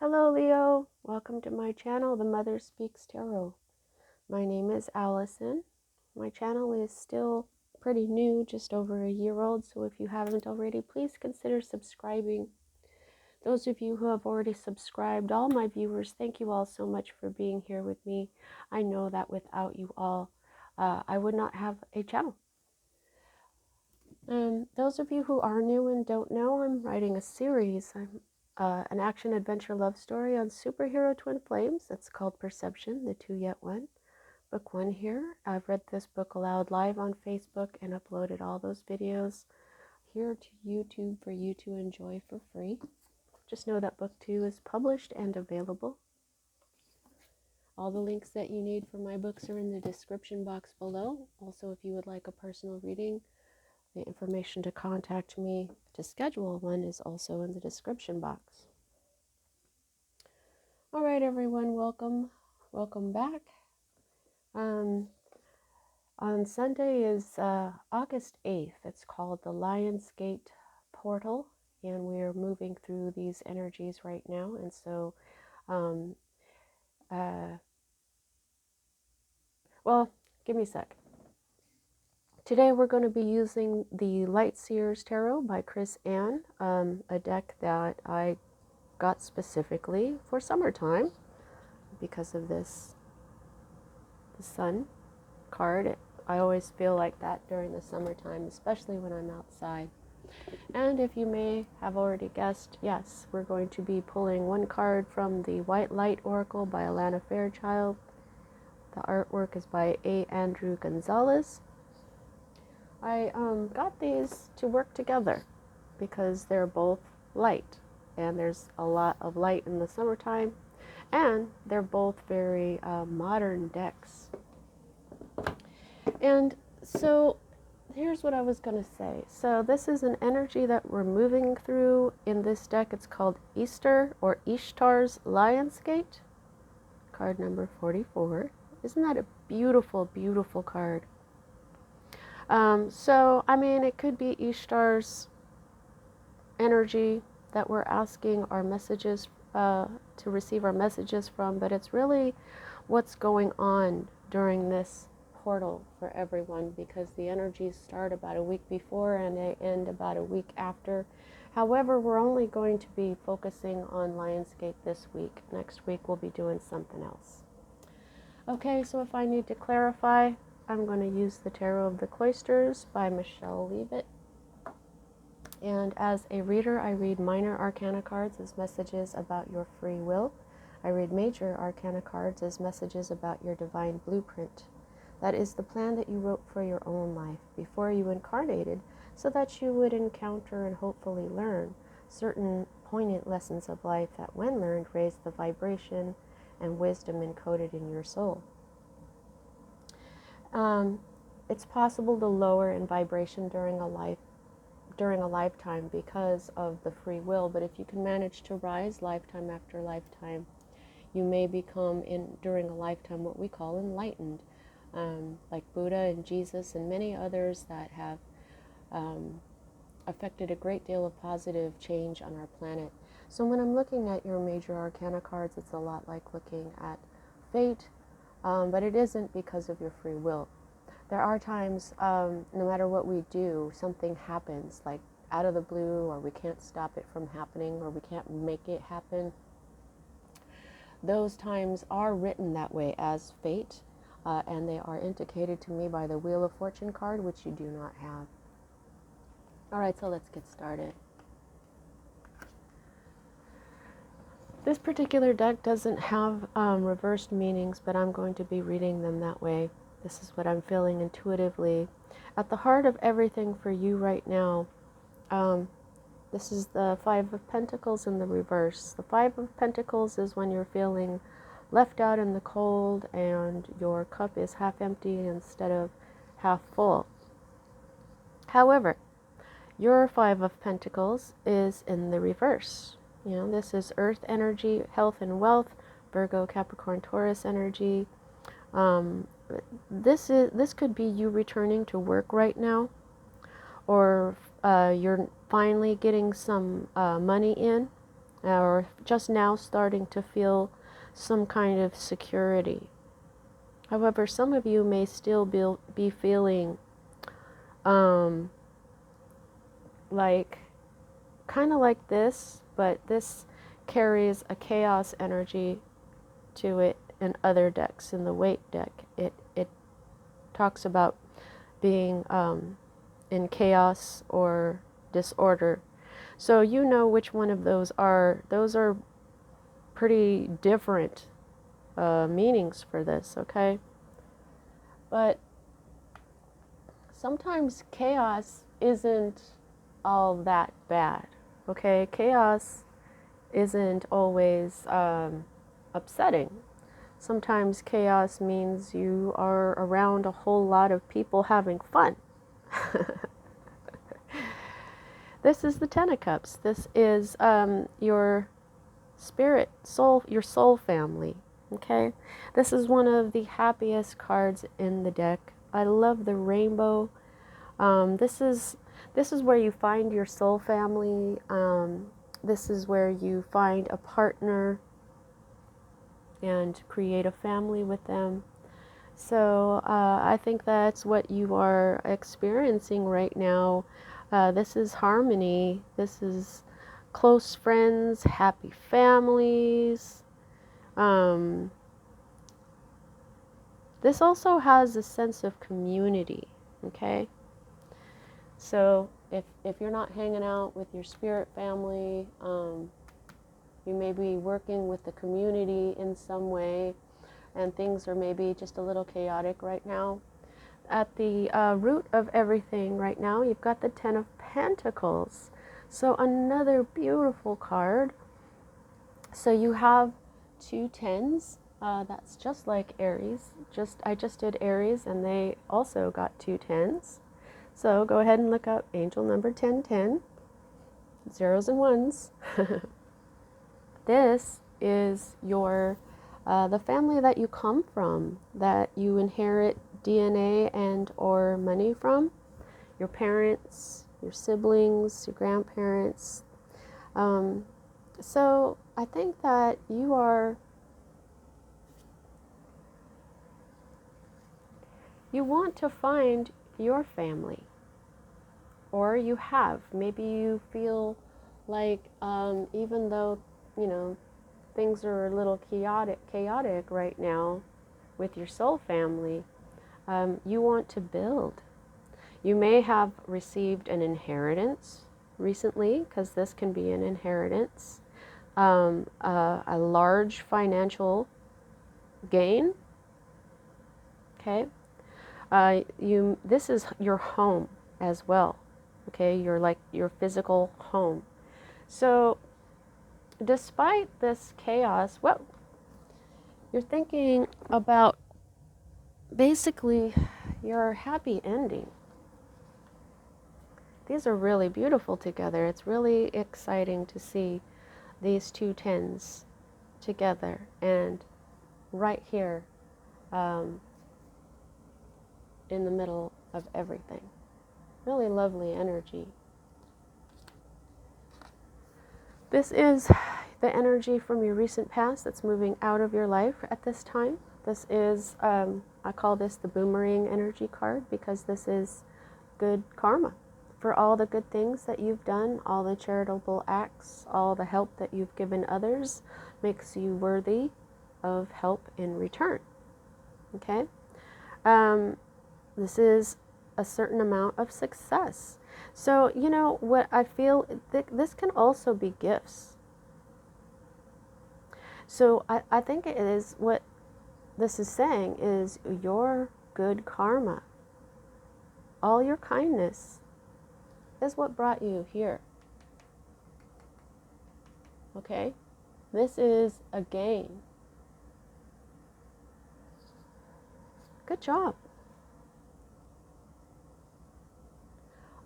Hello Leo, welcome to my channel, The Mother Speaks Tarot. My name is Allison. My channel is still pretty new, just over a year old, so if you haven't already, please consider subscribing. Those of you who have already subscribed, all my viewers, thank you all so much for being here with me. I know that without you all, I would not have a channel. Those of you who are new and don't know, I'm writing a series. An action-adventure love story on superhero twin flames. It's called Perception, the two yet one. Book one here. I've read this book aloud live on Facebook and uploaded all those videos here to YouTube for you to enjoy for free. Just know that book two is published and available. All the links that you need for my books are in the description box below. Also, if you would like a personal reading, the information to contact me to schedule one is also in the description box. All right, everyone, welcome back. On Sunday is August 8th. It's called the Lionsgate Portal, and we're moving through these energies right now. And so, well, give me a sec. Today we're going to be using the Lightseer's Tarot by Chris Ann, a deck that I got specifically for summertime because of the sun card. I always feel like that during the summertime, especially when I'm outside. And if you may have already guessed, yes, we're going to be pulling one card from the White Light Oracle by Alana Fairchild. The artwork is by A. Andrew Gonzalez. I got these to work together because they're both light, and there's a lot of light in the summertime, and they're both very modern decks. And so here's what I was going to say. So this is an energy that we're moving through in this deck. It's called Easter or ISHTAR'S Lionsgate, card number 44. Isn't that a beautiful, beautiful card? So, I mean, it could be Ishtar's energy that we're asking our messages to receive our messages from, but it's really what's going on during this portal for everyone, because the energies start about a week before and they end about a week after. However, we're only going to be focusing on Lionsgate this week. Next week we'll be doing something else. Okay, so if I need to clarify, I'm going to use the Tarot of the Cloisters by Michelle Leavitt. And as a reader, I read minor arcana cards as messages about your free will. I read major arcana cards as messages about your divine blueprint. That is the plan that you wrote for your own life before you incarnated, so that you would encounter and hopefully learn certain poignant lessons of life that, when learned, raise the vibration and wisdom encoded in your soul. It's possible to lower in vibration during a lifetime because of the free will, but if you can manage to rise lifetime after lifetime, you may become during a lifetime what we call enlightened, like Buddha and Jesus and many others that have affected a great deal of positive change on our planet. So when I'm looking at your major arcana cards, it's a lot like looking at fate, but it isn't because of your free will. There are times, no matter what we do, something happens, like out of the blue, or we can't stop it from happening, or we can't make it happen. Those times are written that way as fate, and they are indicated to me by the Wheel of Fortune card, which you do not have. All right, so let's get started. This particular deck doesn't have reversed meanings, but I'm going to be reading them that way. This is what I'm feeling intuitively. At the heart of everything for you right now, this is the Five of Pentacles in the reverse. The Five of Pentacles is when you're feeling left out in the cold and your cup is half empty instead of half full. However, your Five of Pentacles is in the reverse. You know, this is earth energy, health and wealth, Virgo, Capricorn, Taurus energy. This could be you returning to work right now, or you're finally getting some money in, or just now starting to feel some kind of security. However, some of you may still be feeling like kind of like this, but this carries a chaos energy to it in other decks. In the weight deck, it talks about being in chaos or disorder. So you know which one of those are. Those are pretty different meanings for this, okay? But sometimes chaos isn't all that bad, okay? Chaos isn't always upsetting. Sometimes chaos means you are around a whole lot of people having fun. This is the Ten of Cups. This is your spirit, soul, your soul family, okay? This is one of the happiest cards in the deck. I love the rainbow. This is where you find your soul family. This is where you find a partner and create a family with them. So I think that's what you are experiencing right now. This is harmony. This is close friends, happy families. This also has a sense of community, okay? So if you're not hanging out with your spirit family, you may be working with the community in some way, and things are maybe just a little chaotic right now. At the root of everything right now, you've got the Ten of Pentacles. So another beautiful card. So you have two tens. That's just like Aries. I just did Aries, and they also got two tens. So go ahead and look up angel number 1010, zeros and ones. This is your the family that you come from, that you inherit DNA and or money from, your parents, your siblings, your grandparents. So I think that you want to find your family, or you have. Maybe you feel like even though, you know, things are a little chaotic right now with your soul family, you want to build. You may have received an inheritance recently, because this can be an inheritance, a large financial gain, okay? This is your home as well, okay? Your physical home. So despite this chaos, well, you're thinking about basically your happy ending. These are really beautiful together. It's really exciting to see these two tens together and right here in the middle of everything. Really lovely energy. This is the energy from your recent past that's moving out of your life at this time. This is, I call this the boomerang energy card, because this is good karma for all the good things that you've done, all the charitable acts, all the help that you've given others makes you worthy of help in return, okay? This is a certain amount of success. So, you know, what I feel, this can also be gifts. So I think it is, what this is saying is your good karma, all your kindness is what brought you here. Okay? This is a gain. Good job.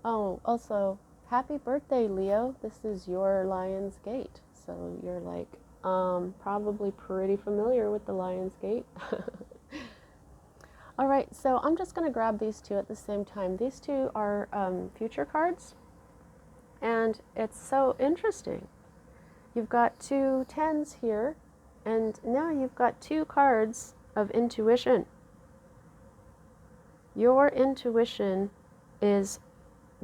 Oh, also, happy birthday, Leo. This is your Lion's Gate. So you're like probably pretty familiar with the Lion's Gate. All right, so I'm just going to grab these two at the same time. These two are future cards, and it's so interesting. You've got 2 tens here, and now you've got 2 cards of intuition. Your intuition is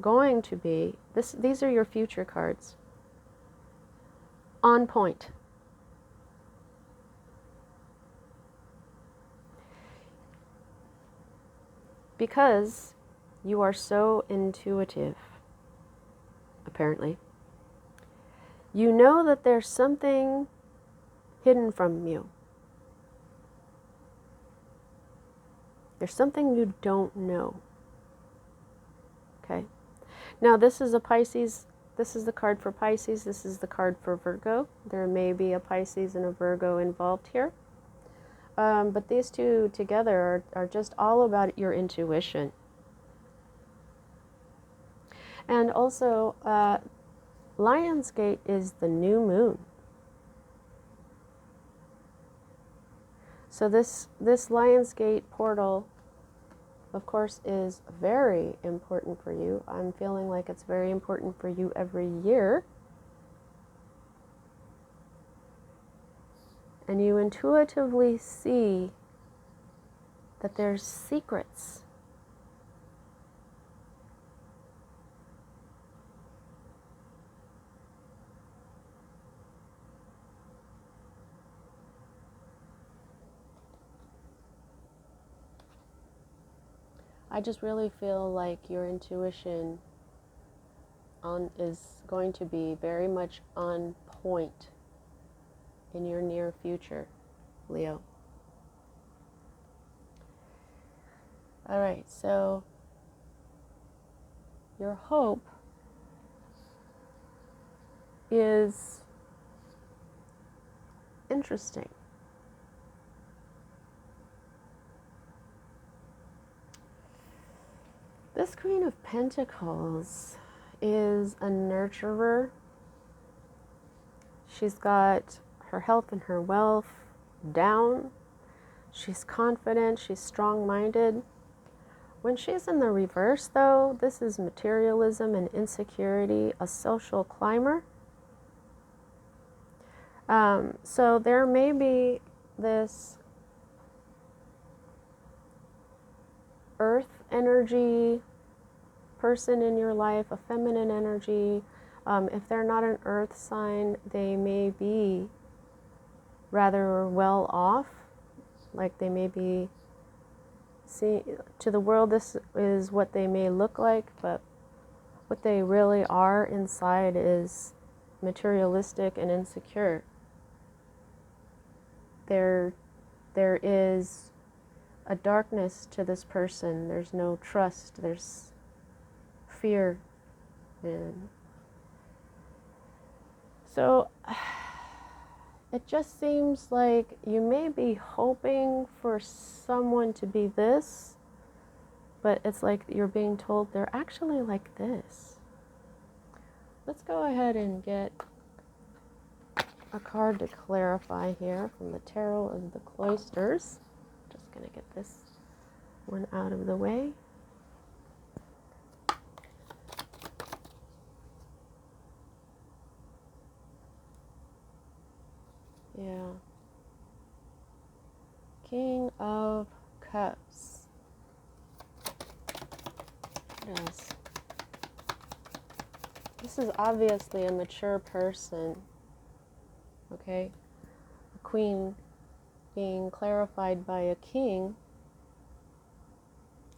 going to be, these are your future cards, on point. Because you are so intuitive, apparently. You know that there's something hidden from you. There's something you don't know. Okay? Now, this is a Pisces. This is the card for Pisces. This is the card for Virgo. There may be a Pisces and a Virgo involved here. But these two together are just all about your intuition. And also, Lionsgate is the new moon. So this Lionsgate portal, of course, is very important for you. I'm feeling like it's very important for you every year. And you intuitively see that there's secrets. I just really feel like your intuition is going to be very much on point in your near future, Leo. All right, so your hope is interesting. This Queen of Pentacles is a nurturer. She's got her health and her wealth down. She's confident. She's strong-minded. When she's in the reverse, though, this is materialism and insecurity, a social climber. So there may be this earth energy person in your life, a feminine energy. If they're not an earth sign, they may be rather well off, like they may be, see, to the world this is what they may look like, but what they really are inside is materialistic and insecure. There is a darkness to this person. There's no trust. There's fear. And so it just seems like you may be hoping for someone to be this, but it's like you're being told they're actually like this. Let's go ahead and get a card to clarify here from the Tarot of the Cloisters. Just going to get this one out of the way. Yeah. King of Cups. Yes. This is obviously a mature person. Okay? A queen being clarified by a king.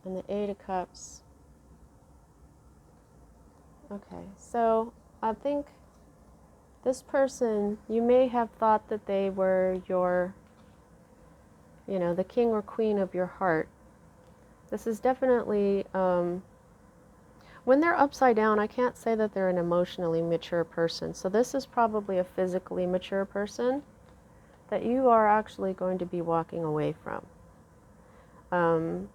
And the Eight of Cups. Okay, so I think this person, you may have thought that they were your, the king or queen of your heart. This is definitely, when they're upside down, I can't say that they're an emotionally mature person. So this is probably a physically mature person that you are actually going to be walking away from. And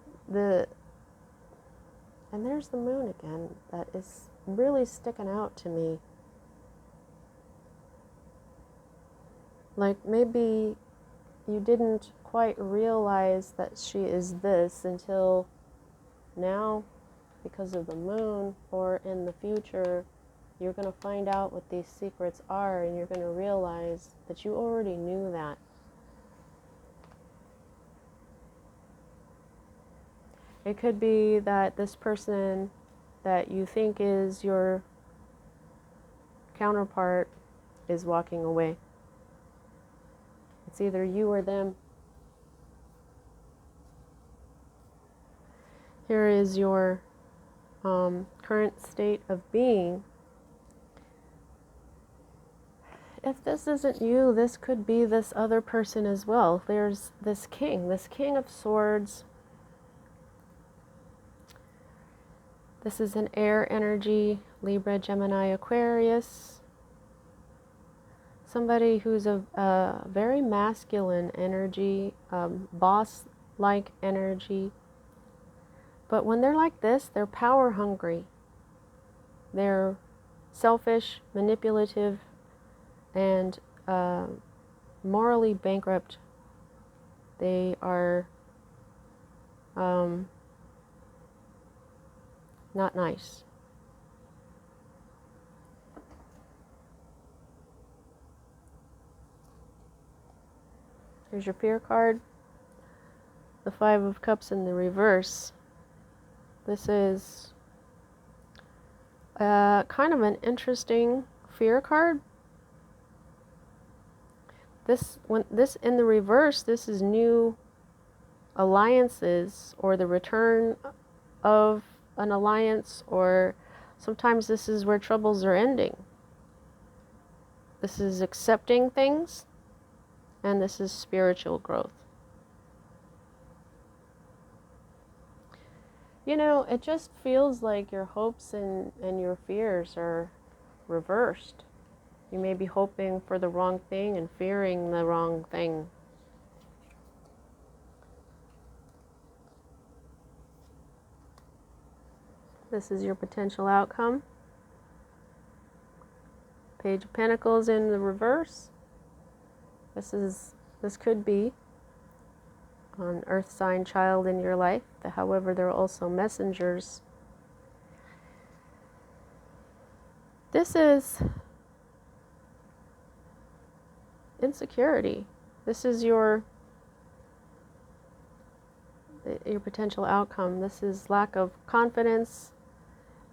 there's the moon again. That is really sticking out to me. Like maybe you didn't quite realize that she is this until now because of the moon, or in the future You're going to find out what these secrets are, and you're going to realize that you already knew that. It could be that this person that you think is your counterpart is walking away. It's either you or them. Here is your current state of being. If this isn't you, this could be this other person as well. There's this king of swords. This is an air energy, Libra, Gemini, Aquarius. Somebody who's a very masculine energy, boss-like energy. But when they're like this, they're power hungry. They're selfish, manipulative, and morally bankrupt. They are not nice. Here's your fear card. The Five of Cups in the reverse. This is kind of an interesting fear card. This in the reverse, this is new alliances or the return of an alliance, or sometimes this is where troubles are ending. This is accepting things, and this is spiritual growth. You know, it just feels like your hopes and your fears are reversed. You may be hoping for the wrong thing and fearing the wrong thing. This is your potential outcome. Page of Pentacles in the reverse. This could be an earth sign child in your life. However, there are also messengers. This is insecurity. This is your potential outcome. This is lack of confidence.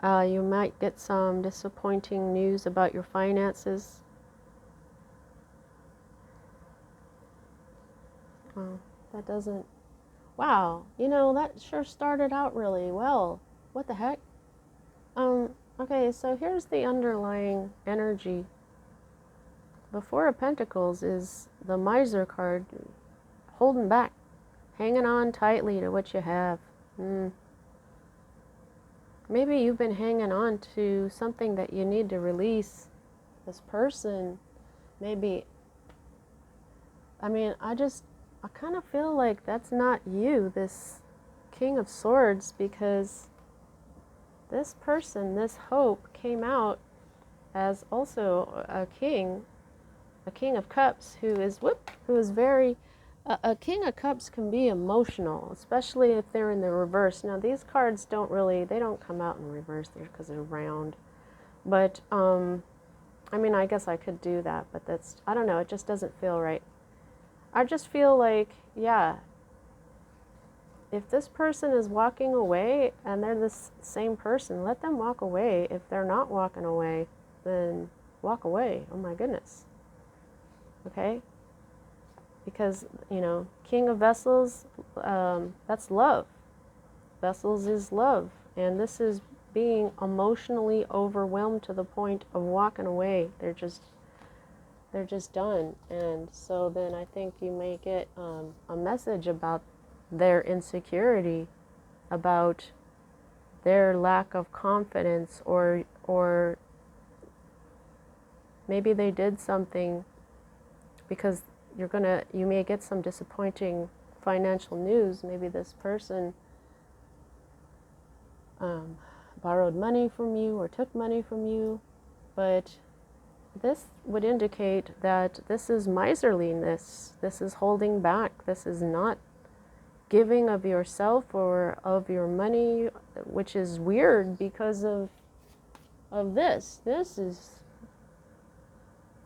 You might get some disappointing news about your finances. Oh, that doesn't... Wow, you know, that sure started out really well. What the heck? Okay, so here's the underlying energy. The Four of Pentacles is the miser card, holding back, hanging on tightly to what you have. Maybe you've been hanging on to something that you need to release. This person, maybe, I mean, I kind of feel like that's not you, this King of Swords, because this person, this hope, came out as also a king of cups who is very, a king of cups can be emotional, especially if they're in the reverse. Now these cards don't come out in reverse because they're round. But, I mean, I guess I could do that, but I don't know, it just doesn't feel right. I just feel like, yeah, if this person is walking away and they're the same person, let them walk away. If they're not walking away, then walk away. Oh my goodness. Okay? Because, you know, King of Vessels, that's love. Vessels is love. And this is being emotionally overwhelmed to the point of walking away. They're just done. And so then I think you may get a message about their insecurity, about their lack of confidence, or maybe they did something, because you may get some disappointing financial news. Maybe this person borrowed money from you or took money from you, but this would indicate that this is miserliness. This is holding back. This is not giving of yourself or of your money, which is weird because of of this. This is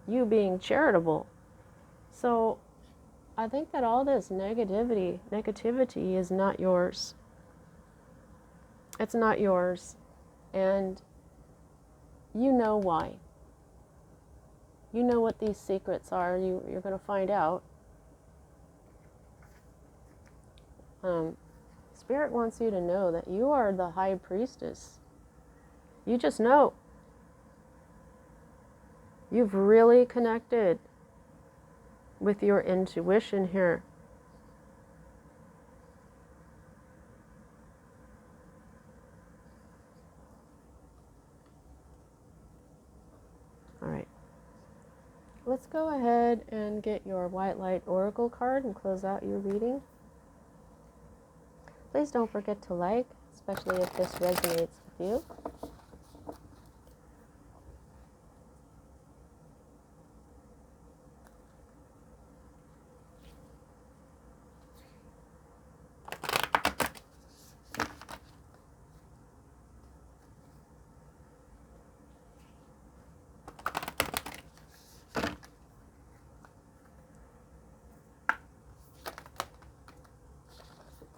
you being charitable. So I think that all this negativity is not yours. It's not yours. And you know why. You know what these secrets are. You're going to find out. Spirit wants you to know that you are the high priestess. You just know. You've really connected with your intuition here. All right. Let's go ahead and get your White Light Oracle card and close out your reading. Please don't forget to like, especially if this resonates with you.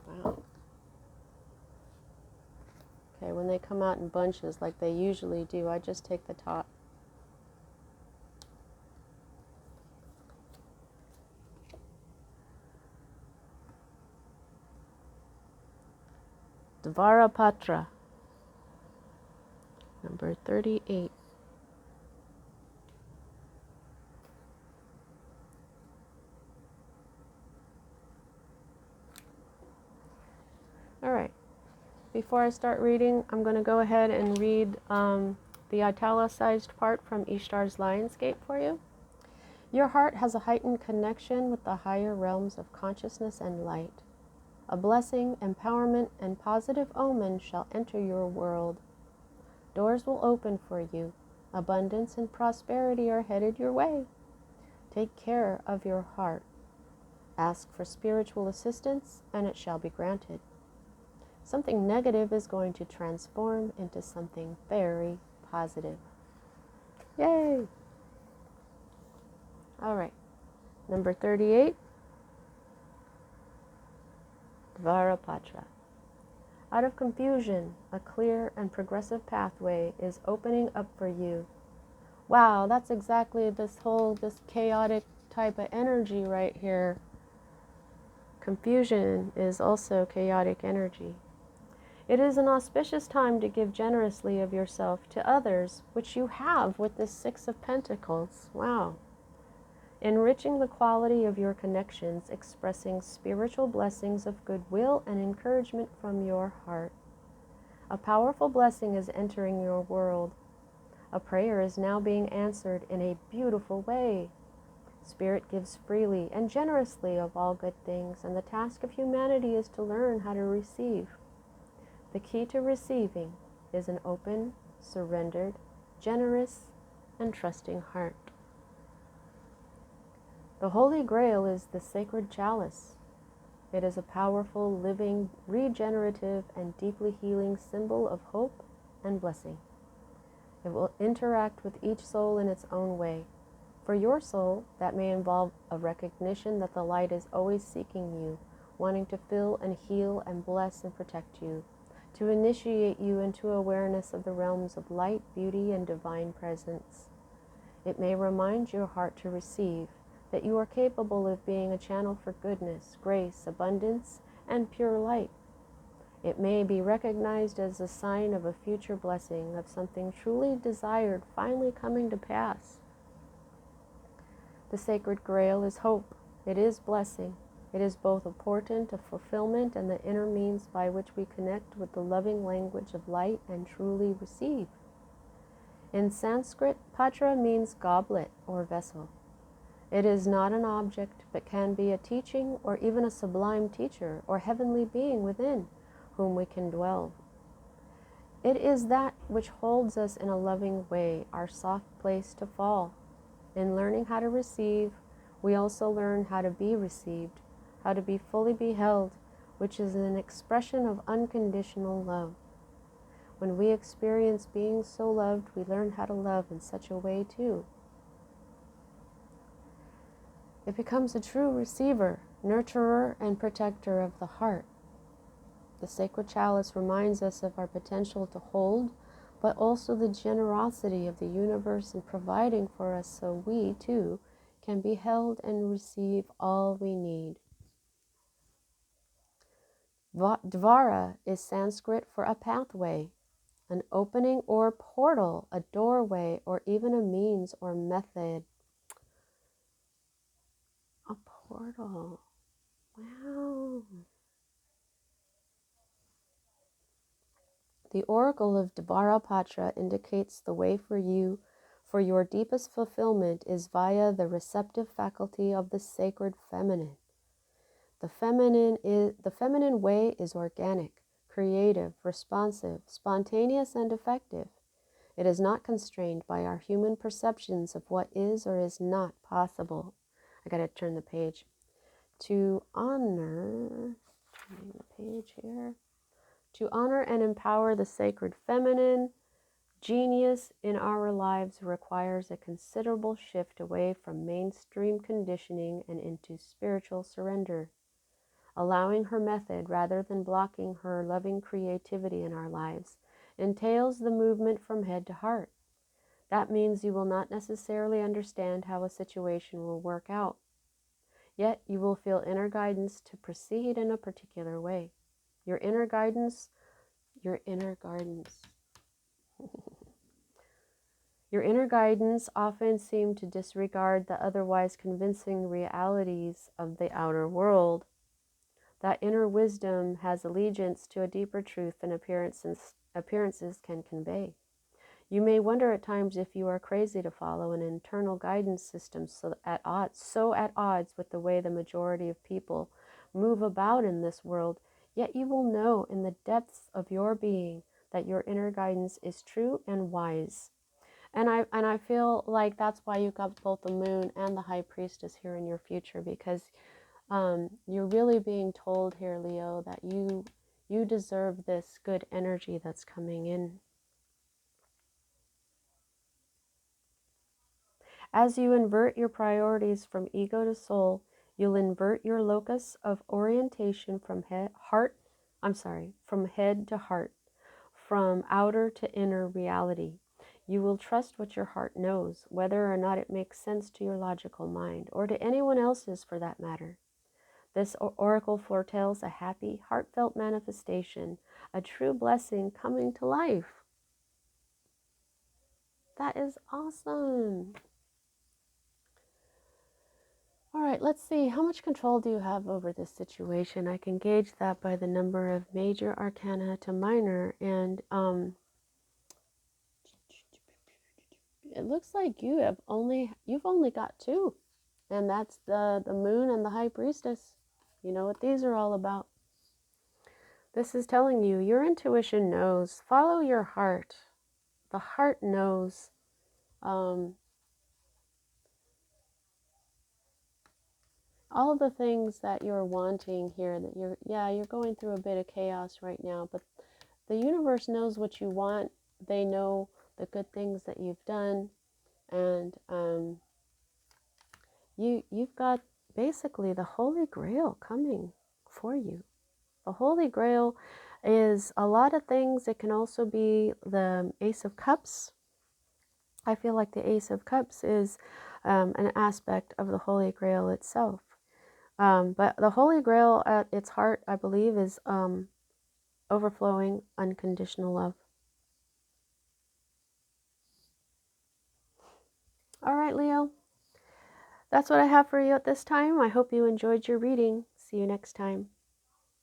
Wow. Okay, when they come out in bunches like they usually do, I just take the top. Dvarapatra, number 38. All right. Before I start reading, I'm going to go ahead and read the italicized part from Ishtar's Lionsgate for you. Your heart has a heightened connection with the higher realms of consciousness and light. A blessing, empowerment, and positive omen shall enter your world. Doors will open for you. Abundance and prosperity are headed your way. Take care of your heart. Ask for spiritual assistance, and it shall be granted. Something negative is going to transform into something very positive. Yay! All right. Number 38. Dvarapatra. Out of confusion, a clear and progressive pathway is opening up for you. Wow, that's exactly this chaotic type of energy right here. Confusion is also chaotic energy. It is an auspicious time to give generously of yourself to others, which you have with this Six of Pentacles. Wow. Enriching the quality of your connections, expressing spiritual blessings of goodwill and encouragement from your heart. A powerful blessing is entering your world. A prayer is now being answered in a beautiful way. Spirit gives freely and generously of all good things, and the task of humanity is to learn how to receive. The key to receiving is an open, surrendered, generous, and trusting heart. The Holy Grail is the sacred chalice. It is a powerful, living, regenerative, and deeply healing symbol of hope and blessing. It will interact with each soul in its own way. For your soul, that may involve a recognition that the light is always seeking you, wanting to fill and heal and bless and protect you, to initiate you into awareness of the realms of light, beauty, and divine presence. It may remind your heart to receive, that you are capable of being a channel for goodness, grace, abundance, and pure light. It may be recognized as a sign of a future blessing, of something truly desired finally coming to pass. The sacred Grail is hope. It is blessing. It is both a portent of fulfillment and the inner means by which we connect with the loving language of light and truly receive. In Sanskrit, patra means goblet or vessel. It is not an object, but can be a teaching or even a sublime teacher or heavenly being within whom we can dwell. It is that which holds us in a loving way, our soft place to fall. In learning how to receive, we also learn how to be received, how to be fully beheld, which is an expression of unconditional love. When we experience being so loved, we learn how to love in such a way too. It becomes a true receiver, nurturer, and protector of the heart. The sacred chalice reminds us of our potential to hold, but also the generosity of the universe in providing for us so we, too, can be held and receive all we need. Dvara is Sanskrit for a pathway, an opening or portal, a doorway, or even a means or method. A portal. Wow. The oracle of Dvarapatra indicates the way for you, for your deepest fulfillment is via the receptive faculty of the sacred feminine. The feminine way is organic, creative, responsive, spontaneous, and effective. It is not constrained by our human perceptions of what is or is not possible. I gotta turn the page. To honor, turning the page here. To honor and empower the sacred feminine, genius in our lives requires a considerable shift away from mainstream conditioning and into spiritual surrender. Allowing her method rather than blocking her loving creativity in our lives entails the movement from head to heart. That means you will not necessarily understand how a situation will work out. Yet you will feel inner guidance to proceed in a particular way. Your inner guidance Your inner guidance often seem to disregard the otherwise convincing realities of the outer world. That inner wisdom has allegiance to a deeper truth than appearances can convey. You may wonder at times if you are crazy to follow an internal guidance system so at odds with the way the majority of people move about in this world. Yet you will know in the depths of your being that your inner guidance is true and wise. And I feel like that's why you got both the moon and the high priestess here in your future, because you're really being told here, Leo, that you deserve this good energy that's coming in. As you invert your priorities from ego to soul, you'll invert your locus of orientation from head to heart, from outer to inner reality. You will trust what your heart knows, whether or not it makes sense to your logical mind, or to anyone else's for that matter. This oracle foretells a happy, heartfelt manifestation, a true blessing coming to life. That is awesome. All right, let's see. How much control do you have over this situation? I can gauge that by the number of major arcana to minor, and it looks like you've only got two, and that's the moon and the high priestess. You know what these are all about. This is telling you your intuition knows. Follow your heart. The heart knows. All the things that you're wanting here, that you're going through a bit of chaos right now, but the universe knows what you want. They know the good things that you've done, and you've got basically the Holy Grail coming for you. The Holy Grail is a lot of things. It can also be the Ace of Cups. I feel like the Ace of Cups is an aspect of the Holy Grail itself. But the Holy Grail at its heart, I believe, is overflowing unconditional love. All right, Leo. That's what I have for you at this time. I hope you enjoyed your reading. See you next time.